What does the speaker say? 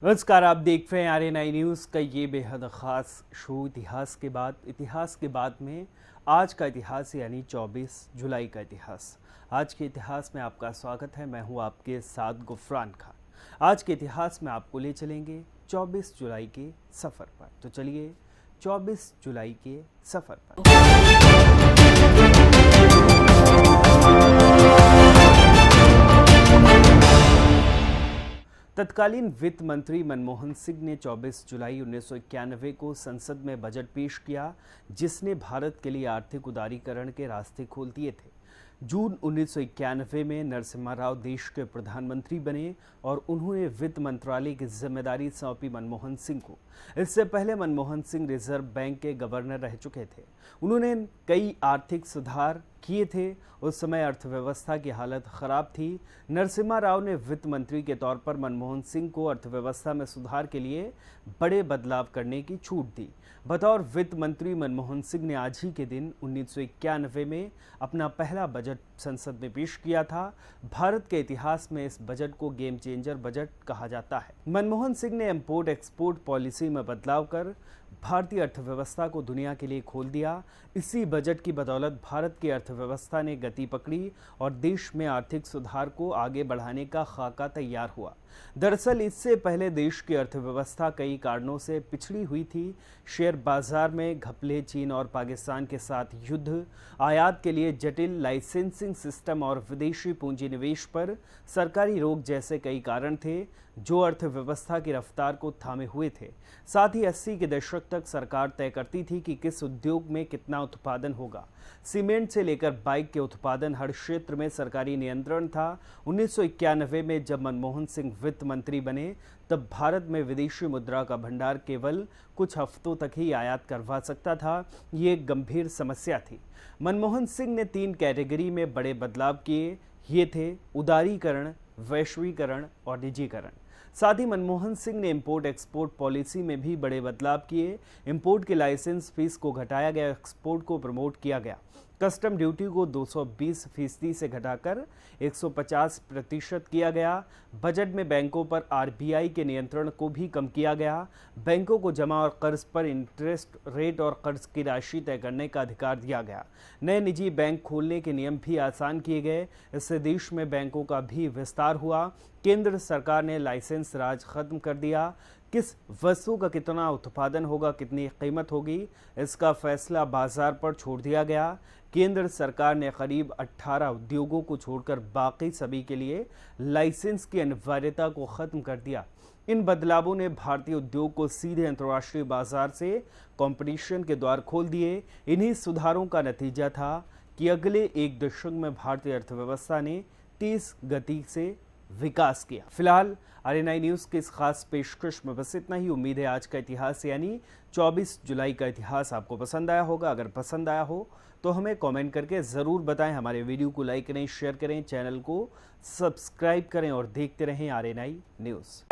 नमस्कार, आप देख रहे हैं आरएनआई न्यूज़ का ये बेहद ख़ास शो इतिहास के बाद में आज का इतिहास यानी 24 जुलाई का इतिहास। आज के इतिहास में आपका स्वागत है। मैं हूं आपके साथ गुफरान खान। आज के इतिहास में आपको ले चलेंगे 24 जुलाई के सफ़र पर। तो चलिए 24 जुलाई के सफ़र पर। तत्कालीन वित्त मंत्री मनमोहन सिंह ने 24 जुलाई 1991 को संसद में बजट पेश किया, जिसने भारत के लिए आर्थिक उदारीकरण के रास्ते खोल दिए थे। जून 1991 में नरसिम्हा राव देश के प्रधानमंत्री बने और उन्होंने वित्त मंत्रालय की जिम्मेदारी सौंपी मनमोहन सिंह को। इससे पहले मनमोहन सिंह रिजर्व बैंक के गवर्नर रह चुके थे। उन्होंने कई आर्थिक सुधार किए थे। उस समय अर्थव्यवस्था की हालत खराब थी। नरसिम्हा राव ने वित्त मंत्री के तौर पर मनमोहन सिंह को अर्थव्यवस्था में सुधार के लिए बड़े बदलाव करने की छूट दी। बतौर वित्त मंत्री मनमोहन सिंह ने आज ही के दिन 1991 में अपना पहला बजट संसद में पेश किया था। भारत के इतिहास में इस बजट को गेम चेंजर बजट कहा जाता है। मनमोहन सिंह ने इंपोर्ट एक्सपोर्ट पॉलिसी में बदलाव कर भारतीय अर्थव्यवस्था को दुनिया के लिए खोल दिया। इसी बजट की बदौलत भारत की अर्थव्यवस्था ने गति पकड़ी और देश में आर्थिक सुधार को आगे बढ़ाने का खाका तैयार हुआ। दरअसल इससे पहले देश की अर्थव्यवस्था कई कारणों से पिछड़ी हुई थी। शेयर बाजार में घपले, चीन और पाकिस्तान के साथ युद्ध, आयात के लिए जटिल लाइसेंसिंग सिस्टम और विदेशी पूंजी निवेश पर सरकारी रोक जैसे कई कारण थे जो अर्थव्यवस्था की रफ्तार को थामे हुए थे। साथ ही 80 के दशक तक सरकार तय करती थी कि किस उद्योग में कितना उत्पादन होगा। सीमेंट से लेकर बाइक के उत्पादन, हर क्षेत्र में सरकारी नियंत्रण था। 1991 में जब मनमोहन सिंह वित्त मंत्री बने तब भारत में विदेशी मुद्रा का भंडार केवल कुछ हफ्तों तक ही आयात करवा सकता था। ये एक गंभीर समस्या थी। मनमोहन सिंह ने 3 कैटेगरी में बड़े बदलाव किए। ये थे उदारीकरण, वैश्वीकरण और निजीकरण। साथ ही मनमोहन सिंह ने इंपोर्ट एक्सपोर्ट पॉलिसी में भी बड़े बदलाव किए। इंपोर्ट के लाइसेंस फीस को घटाया गया, एक्सपोर्ट को प्रमोट किया गया। कस्टम ड्यूटी को 220% से घटाकर 150% किया गया। बजट में बैंकों पर आरबीआई के नियंत्रण को भी कम किया गया। बैंकों को जमा और कर्ज पर इंटरेस्ट रेट और कर्ज की राशि तय करने का अधिकार दिया गया। नए निजी बैंक खोलने के नियम भी आसान किए गए। इससे देश में बैंकों का भी विस्तार हुआ। केंद्र सरकार ने लाइसेंस राज खत्म कर दिया। किस वस्तु का कितना उत्पादन होगा, कितनी कीमत होगी, इसका फैसला बाजार पर छोड़ दिया गया। केंद्र सरकार ने करीब 18 उद्योगों को छोड़कर बाकी सभी के लिए लाइसेंस की अनिवार्यता को खत्म कर दिया। इन बदलावों ने भारतीय उद्योग को सीधे अंतर्राष्ट्रीय बाजार से कंपटीशन के द्वार खोल दिए। इन्हीं सुधारों का नतीजा था कि अगले एक दशक में भारतीय अर्थव्यवस्था ने तेज गति से विकास किया। फिलहाल आरएनआई न्यूज़ के इस खास पेशकश में बस इतना ही। उम्मीद है आज का इतिहास यानी 24 जुलाई का इतिहास आपको पसंद आया होगा। अगर पसंद आया हो तो हमें कमेंट करके ज़रूर बताएं। हमारे वीडियो को लाइक करें, शेयर करें, चैनल को सब्सक्राइब करें और देखते रहें आरएनआई न्यूज़।